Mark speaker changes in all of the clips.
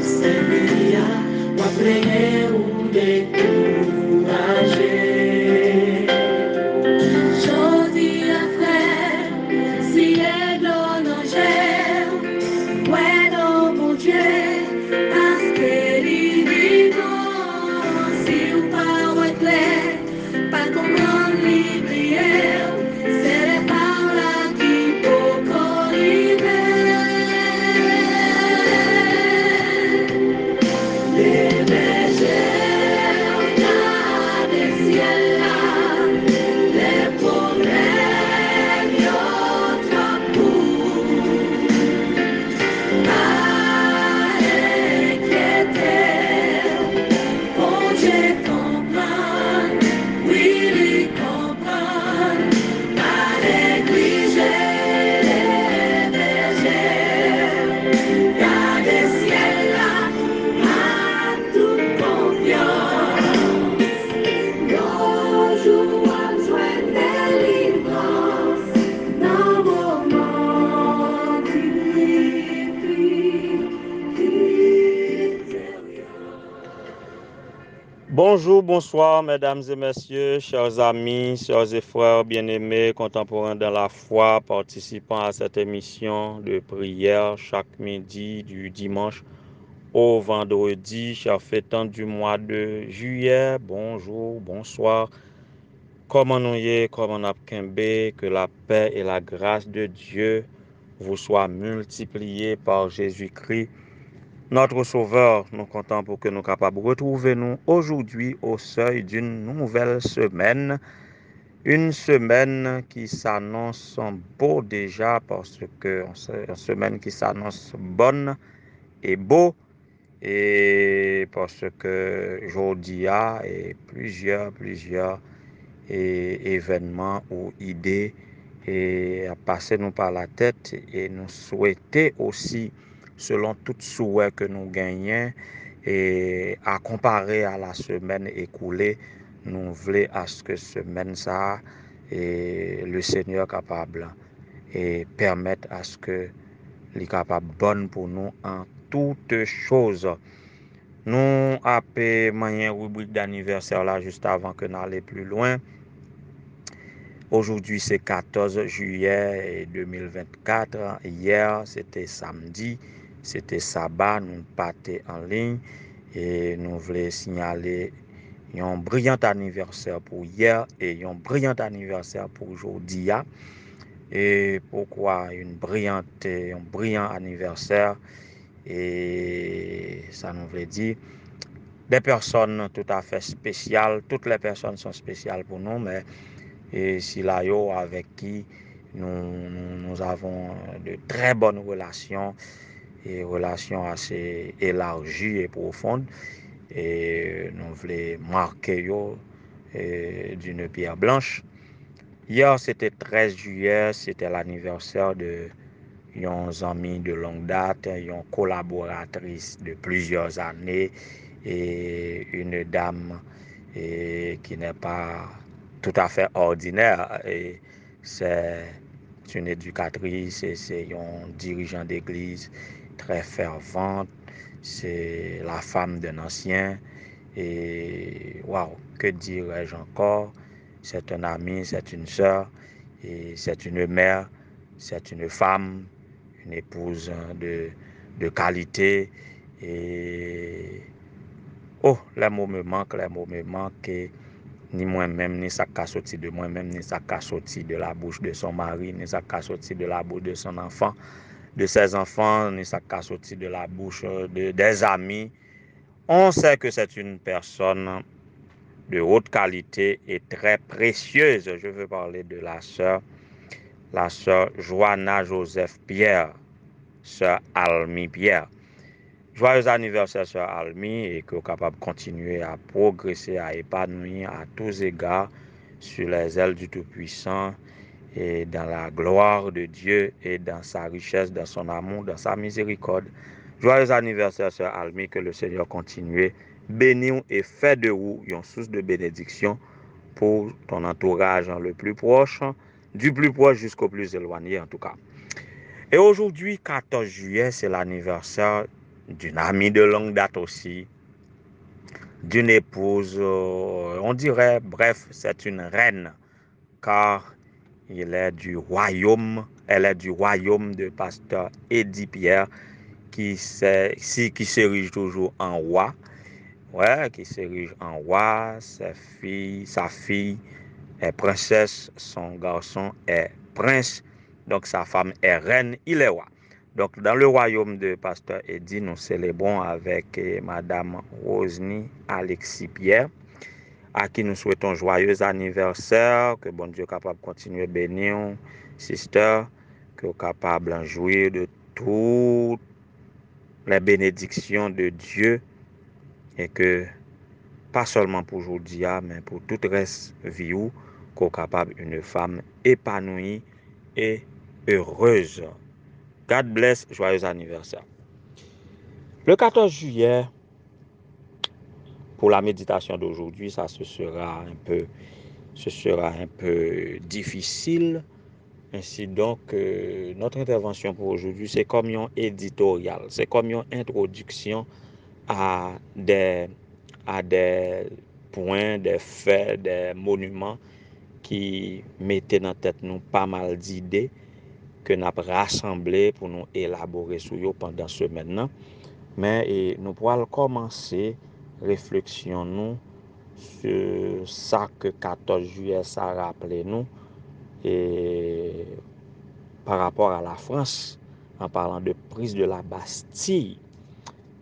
Speaker 1: Seigneur, moi prier ou décourager. Jodi a frère, si est l'honneur, ouais non mon Dieu, parce que il vivant, si ou pas ouais clair, pas comprendre les prières, c'est les par là qui faut corriger. Les bergers, dans les ciels là, les problèmes, y'ont pour pas inquiéter. Bon Dieu comprend, oui, il comprend, pas négliger les bergers, dans les ciels là, à toute confiance. Nos jours à besoin de délivrance, dans vos moments
Speaker 2: Bonjour, bonsoir, mesdames et messieurs, chers amis, chers et frères bien-aimés, contemporains dans la foi, participant à cette émission de prière chaque midi du dimanche au vendredi, chers fêtants du mois de juillet. Bonjour, bonsoir. Comment nous y est, comment nous kembe, que la paix et la grâce de Dieu vous soient multipliées par Jésus-Christ. Notre Sauveur, nous comptons pour que nous capables de retrouver nous aujourd'hui au seuil d'une nouvelle semaine. Une semaine qui s'annonce beau déjà parce que une semaine qui s'annonce bonne et beau et parce que aujourd'hui et plusieurs événements ou idées et à passer nous par la tête et nous souhaiter aussi selon tout souhait que nous gagnons et à comparer à la semaine écoulée, nous voulons à ce que semaine ça et le Seigneur capable et permettre à ce que les capable bonne pour nous en toutes choses. Nous avons moyen rubrique d'anniversaire là juste avant que n'aller plus loin. Aujourd'hui, c'est 14 juillet 2024. Hier, c'était samedi. C'était sabbat. Nous partions en ligne. Et nous voulons signaler un brillant anniversaire pour hier et un brillant anniversaire pour aujourd'hui. Et pourquoi un brillant anniversaire? Et ça nous veut dire des personnes tout à fait spéciales. Toutes les personnes sont spéciales pour nous, mais et Silayo avec qui nous avons de très bonnes relations et relations assez élargies et profondes et nous voulons marquer d'une pierre blanche. Hier c'était 13 juillet, c'était l'anniversaire de une amie de longue date, une collaboratrice de plusieurs années et une dame qui n'est pas tout à fait ordinaire. Et c'est une éducatrice et c'est un dirigeant d'église très fervente. C'est la femme d'un ancien. Et waouh, que dirais-je encore? C'est un ami, c'est une sœur, et c'est une mère, c'est une femme, une épouse de qualité. Et oh, les mots me manquent. Et ni moi-même, ni ça qu'a sorti de moi-même, ni ça qu'a sorti de la bouche de son mari, ni ça qu'a sorti de la bouche de son enfant, de ses enfants, ni ça qu'a sorti de la bouche des amis. On sait que c'est une personne de haute qualité et très précieuse. Je veux parler de la sœur Joanna Joseph Pierre, sœur Almi Pierre. Joyeux anniversaire, sœur Almi, et que vous capable de continuer à progresser, à épanouir à tous égards sur les ailes du Tout-Puissant et dans la gloire de Dieu et dans sa richesse, dans son amour, dans sa miséricorde. Joyeux anniversaire, sœur Almi, que le Seigneur continue bénir et fait de vous une source de bénédiction pour ton entourage le plus proche, du plus proche jusqu'au plus éloigné en tout cas. Et aujourd'hui, 14 juillet, c'est l'anniversaire d'une amie de longue date aussi, d'une épouse, on dirait, bref, c'est une reine, car elle est du royaume de pasteur Eddie Pierre, qui s'érige toujours en roi. Ouais, qui s'érige en roi, sa fille est princesse, son garçon est prince, donc sa femme est reine, il est roi. Donc dans le royaume de pasteur Eddie, nous célébrons avec Madame Rosny Alexis Pierre, à qui nous souhaitons joyeux anniversaire, que bon Dieu capable de continuer à bénir, sister, que capable de jouir de toutes les bénédictions de Dieu, et que pas seulement pour aujourd'hui, mais pour tout le reste vie ou qu'on capable une femme épanouie et heureuse. God bless, joyeux anniversaire. Le 14 juillet, pour la méditation d'aujourd'hui, ce sera un peu difficile. Ainsi donc, notre intervention pour aujourd'hui, c'est comme un éditorial, c'est comme une introduction à des points, des faits, des monuments qui mettaient dans la tête nous pas mal d'idées que nous avons rassemblées pour nous élaborer sur eux pendant ce maintenant. Mais nous pourrons commencer réflexion nous sur ça que 14 juillet ça rappelé nous et par rapport à la France en parlant de prise de la Bastille.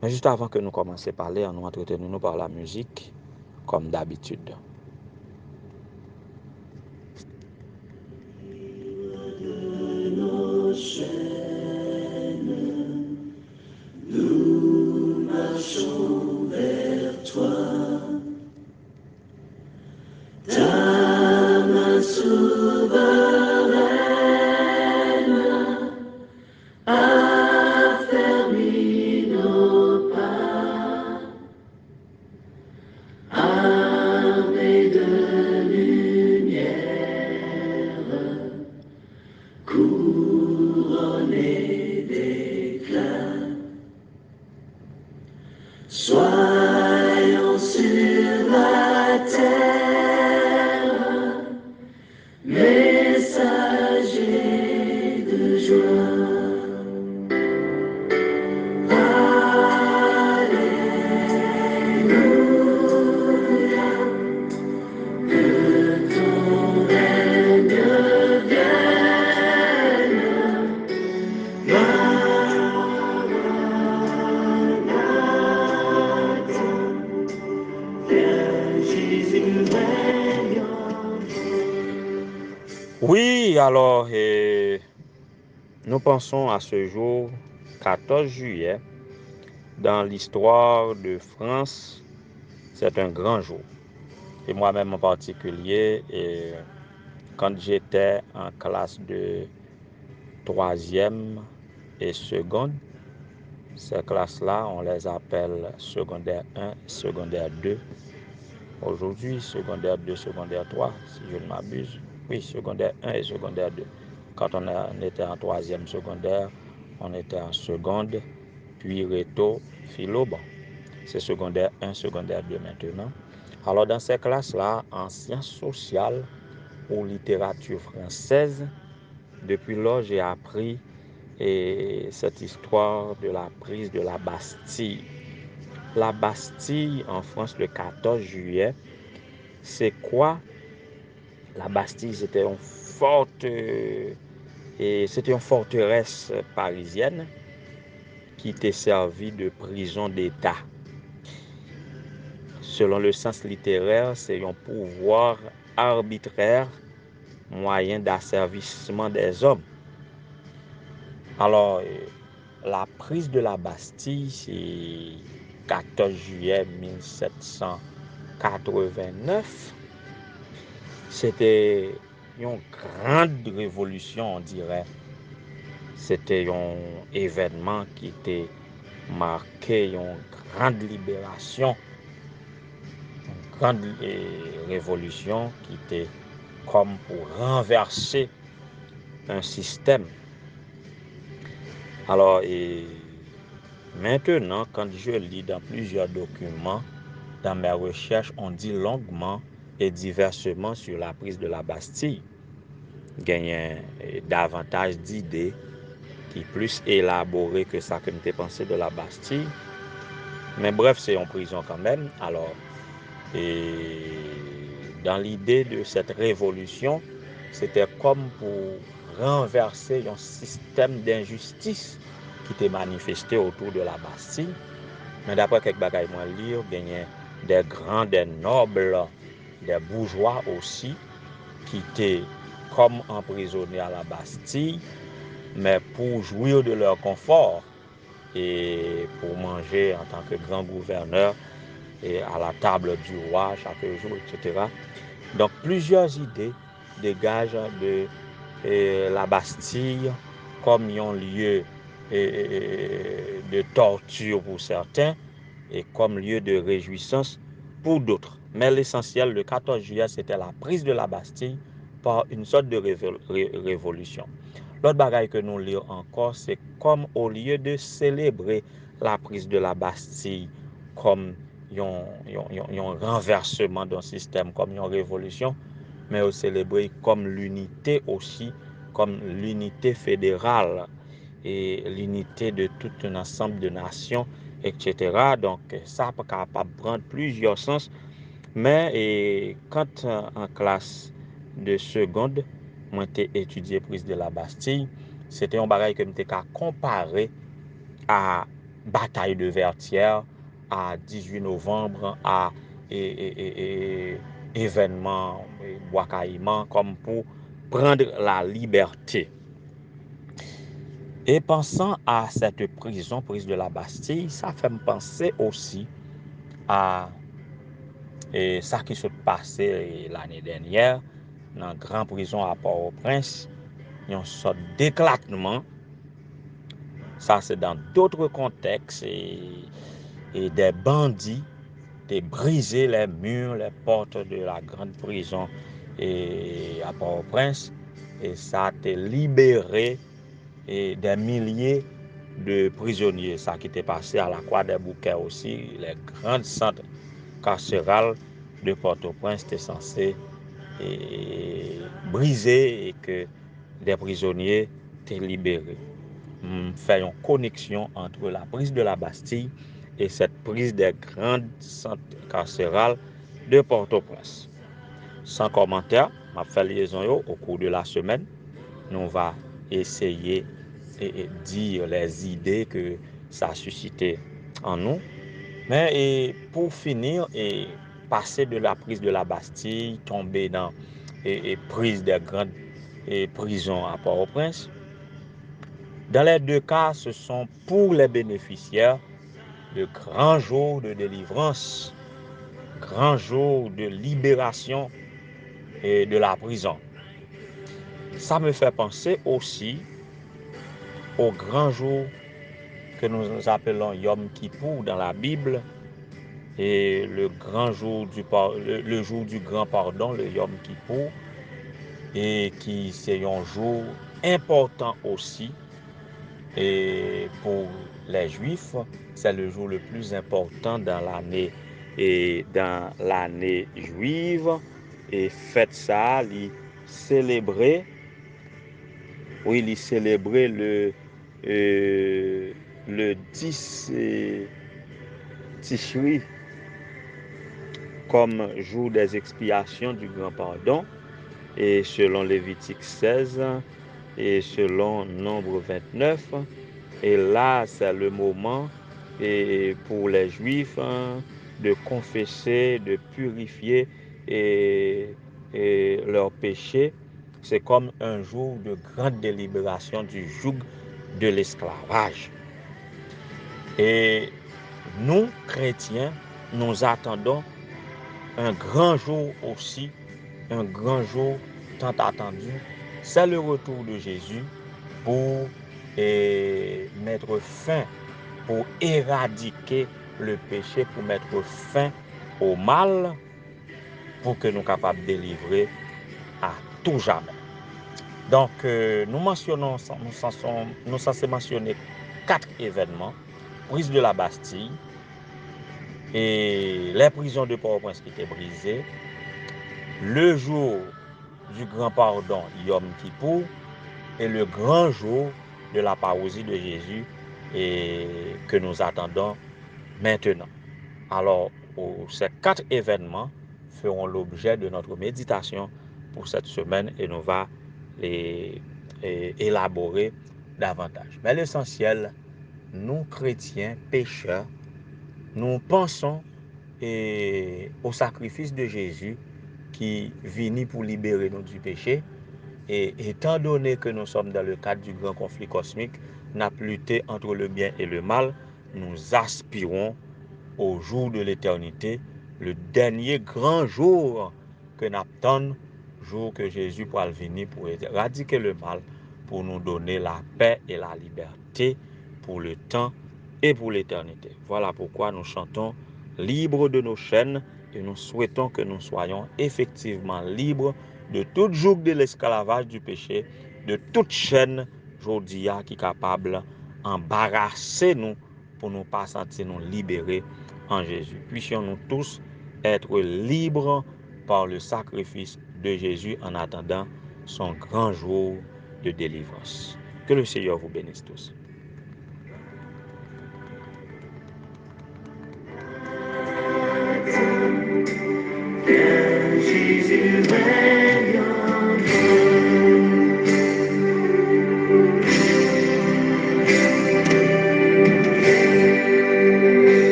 Speaker 2: Mais juste avant que nous commencions à parler, nous entretenons par la musique comme d'habitude.
Speaker 1: Nous marchons vers toi, ta main souveraine a fermé nos pas, armés de lumière, couronnés d'éclat. Soyons sur la terre, messagers de joie. Alléluia, que ton règne vienne.
Speaker 2: Oui, alors, nous pensons à ce jour, 14 juillet, dans l'histoire de France, c'est un grand jour. Et moi-même en particulier, quand j'étais en classe de 3e et seconde, ces classes-là, on les appelle secondaire 1, secondaire 2. Aujourd'hui, secondaire 2, secondaire 3, si je ne m'abuse. Oui, secondaire 1 et secondaire 2. Quand on était en 3e secondaire, on était en seconde, puis réto, philo. Bon, c'est secondaire 1, secondaire 2 maintenant. Alors, dans ces classes-là, en sciences sociales ou littérature française, depuis là, j'ai appris cette histoire de la prise de la Bastille. La Bastille en France le 14 juillet, c'est quoi? La Bastille, c'était une forteresse parisienne qui était servie de prison d'État. Selon le sens littéraire, c'est un pouvoir arbitraire, moyen d'asservissement des hommes. Alors, la prise de la Bastille, c'est 14 juillet 1789. C'était une grande révolution, on dirait. C'était un événement qui était marqué, une grande libération, une grande révolution qui était comme pour renverser un système. Alors, Maintenant, quand je lis dans plusieurs documents, dans mes recherches, on dit longuement et diversement sur la prise de la Bastille. Gagne davantage d'idées qui plus élaborées que ça que m'était pensé de la Bastille. Mais bref, c'est en prison quand même. Alors, et dans l'idée de cette révolution, c'était comme pour renverser un système d'injustice qui était manifesté autour de la Bastille. Mais d'après quelques bagailles moi lire, il y a des grands, des nobles, des bourgeois aussi, qui étaient comme emprisonnés à la Bastille, mais pour jouir de leur confort et pour manger en tant que grand gouverneur et à la table du roi chaque jour, etc. Donc plusieurs idées dégagent de la Bastille comme un lieu de torture pour certains et comme lieu de réjouissance pour d'autres. Mais l'essentiel, le 14 juillet, c'était la prise de la Bastille par une sorte de révolution. L'autre bagaille que nous lisons encore, c'est comme au lieu de célébrer la prise de la Bastille comme un renversement d'un système, comme une révolution, mais au célébrer comme l'unité aussi, comme l'unité fédérale et l'unité de tout un ensemble de nations, etc. Donc ça peut capable prendre plusieurs sens, mais quand en classe de seconde, moi j'ai étudié prise de la Bastille, c'était un bagage que m'était comparé à bataille de Vertières, à 18 novembre, à événement Bois Caïman, comme pour prendre la liberté. Et pensant à cette prison, prise de la Bastille, ça fait me penser aussi à ça qui s'est passé l'année dernière dans la grande prison à Port-au-Prince. Il y a une sorte d'éclatement. Ça, c'est dans d'autres contextes et des bandits ont brisé les murs, les portes de la grande prison et à Port-au-Prince. Et ça a été libéré et des milliers de prisonniers. Ça qui était passé à la Croix des Bouquets aussi, les grands centres carcérales de Port-au-Prince étaient censés briser et que des prisonniers étaient libérés. Fait une connexion entre la prise de la Bastille et cette prise des grands centres carcérales de Port-au-Prince. Sans commentaire, m'a fait liaison au cours de la semaine. Nous va essayer de dire les idées que ça a suscité en nous. Mais pour finir, passer de la prise de la Bastille, tomber dans prise des grandes prisons à Port-au-Prince, dans les deux cas, ce sont pour les bénéficiaires de grands jours de délivrance, grands jours de libération et de la prison. Ça me fait penser aussi aux grands jours que nous appelons Yom Kippour dans la Bible et le jour du grand pardon, le Yom Kippour, et qui c'est un jour important aussi. Et pour les Juifs, c'est le jour le plus important dans l'année juive. Et fête ça, il célébrer le 10 Tishri comme jour des expiations du grand pardon. Et selon Lévitique 16 et selon Nombre 29. Et là, c'est le moment pour les Juifs de confesser, de purifier leurs péchés. C'est comme un jour de grande délibération du joug de l'esclavage. Et nous, chrétiens, nous attendons un grand jour aussi, un grand jour tant attendu. C'est le retour de Jésus pour mettre fin, pour éradiquer le péché, pour mettre fin au mal, pour que nous soyons capables de délivrer à tout jamais. Donc, nous censons mentionner 4 événements prise de la Bastille et les prisons de Port-au-Prince qui étaient brisées, le jour du grand pardon, Yom Kippour, et le grand jour de la parousie de Jésus et que nous attendons maintenant. Alors, ces 4 événements feront l'objet de notre méditation pour cette semaine et nous va les élaborer davantage. Mais l'essentiel, nous chrétiens, pécheurs, nous pensons au sacrifice de Jésus qui vient pour libérer nous du péché. Et étant donné que nous sommes dans le cadre du grand conflit cosmique, n'a lutté entre le bien et le mal, nous aspirons au jour de l'éternité, le dernier grand jour que nous attendons, jour que Jésus pourra venir pour éradiquer le mal, pour nous donner la paix et la liberté pour le temps et pour l'éternité. Voilà pourquoi nous chantons libres de nos chaînes et nous souhaitons que nous soyons effectivement libres de toute joug de l'esclavage du péché, de toute chaîne jodia qui est capable d'embarrasser nous pour nous pas sentir nous libérés en Jésus. Puissions-nous tous être libres par le sacrifice de Jésus en attendant son grand jour de délivrance. Que le Seigneur vous bénisse tous.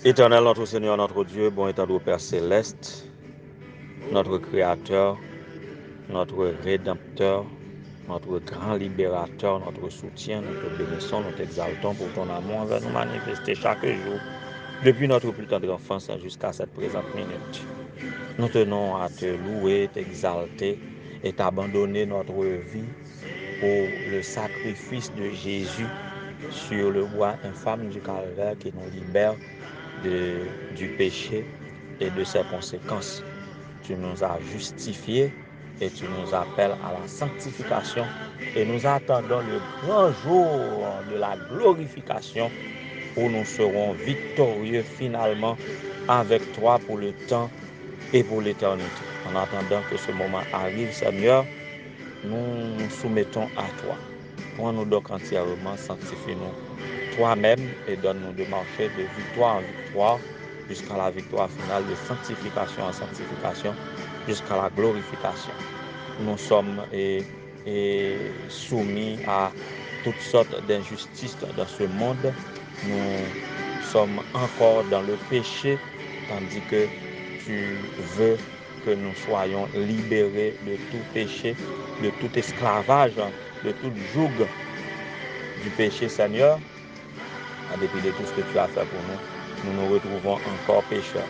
Speaker 2: Éternel, notre Seigneur, notre Dieu, bon étant au Père céleste, notre Créateur, notre Rédempteur, notre grand libérateur, notre soutien, nous te bénissons, nous t'exaltons pour ton amour envers nous manifester chaque jour, depuis notre plus tendre enfance jusqu'à cette présente minute. Nous tenons à te louer, t'exalter et t'abandonner notre vie pour le sacrifice de Jésus sur le bois infâme du calvaire qui nous libère du péché et de ses conséquences. Tu nous as justifiés et tu nous appelles à la sanctification et nous attendons le grand jour de la glorification où nous serons victorieux finalement avec toi pour le temps et pour l'éternité. En attendant que ce moment arrive, Seigneur, nous nous soumettons à toi. Prends-nous donc entièrement, sanctifie-nous toi-même et donne-nous de marcher de victoire en victoire jusqu'à la victoire finale, de sanctification en sanctification, jusqu'à la glorification. Nous sommes soumis à toutes sortes d'injustices dans ce monde. Nous sommes encore dans le péché, tandis que tu veux que nous soyons libérés de tout péché, de tout esclavage, de toute joug du péché, Seigneur. En dépit de tout ce que tu as fait pour nous, nous nous retrouvons encore pécheurs.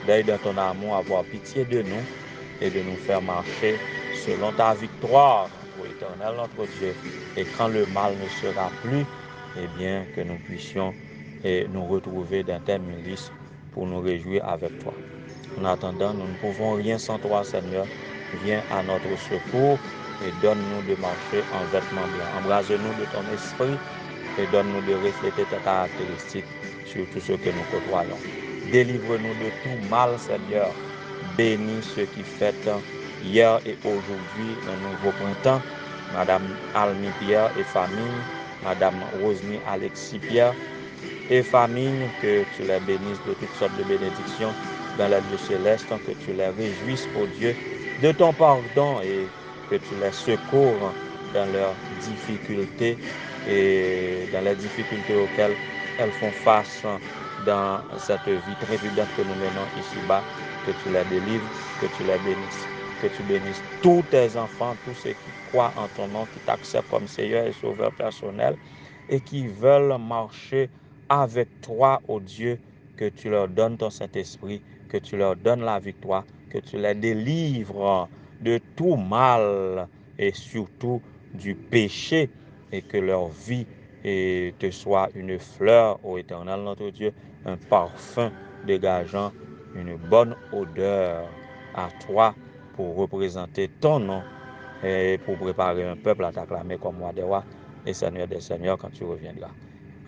Speaker 2: Veille dans ton amour, avoir pitié de nous et de nous faire marcher selon ta victoire, ô Éternel notre Dieu. Et quand le mal ne sera plus, eh bien que nous puissions nous retrouver dans tes milices pour nous réjouir avec toi. En attendant, nous ne pouvons rien sans toi, Seigneur. Viens à notre secours et donne-nous de marcher en vêtements blancs. Embrase-nous de ton esprit et donne-nous de refléter tes caractéristiques sur tout ce que nous côtoyons. Délivre-nous de tout mal, Seigneur. Bénis ceux qui fêtent hier et aujourd'hui un nouveau printemps. Madame Almi Pierre et famille, Madame Rosny Alexis Pierre et famille, que tu les bénisses de toutes sortes de bénédictions dans la lieu céleste, que tu les réjouisses, ô Dieu, de ton pardon et que tu les secours dans leurs difficultés et dans les difficultés auxquelles elles font face dans cette vie trépidante que nous menons ici-bas, que tu les délivres, que tu les bénisses, que tu bénisses tous tes enfants, tous ceux qui croient en ton nom, qui t'acceptent comme Seigneur et Sauveur personnel et qui veulent marcher avec toi, ô Dieu, que tu leur donnes ton Saint-Esprit, que tu leur donnes la victoire, que tu les délivres de tout mal et surtout du péché et que leur vie te soit une fleur, ô Éternel notre Dieu, un parfum dégageant une bonne odeur à toi pour représenter ton nom pour préparer un peuple à t'acclamer comme roi des rois et Seigneur des seigneurs quand tu reviendras.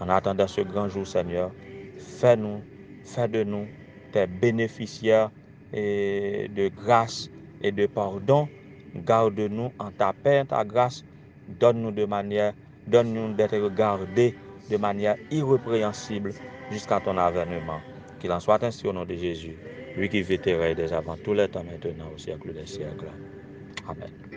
Speaker 2: En attendant ce grand jour, Seigneur, fais de nous tes bénéficiaires et de grâce et de pardon. Garde-nous en ta paix, en ta grâce. Donne-nous d'être gardés de manière irrépréhensible jusqu'à ton avènement. Qu'il en soit ainsi au nom de Jésus, lui qui vit et règne dès avant tous les temps, maintenant, au siècle des siècles. Amen.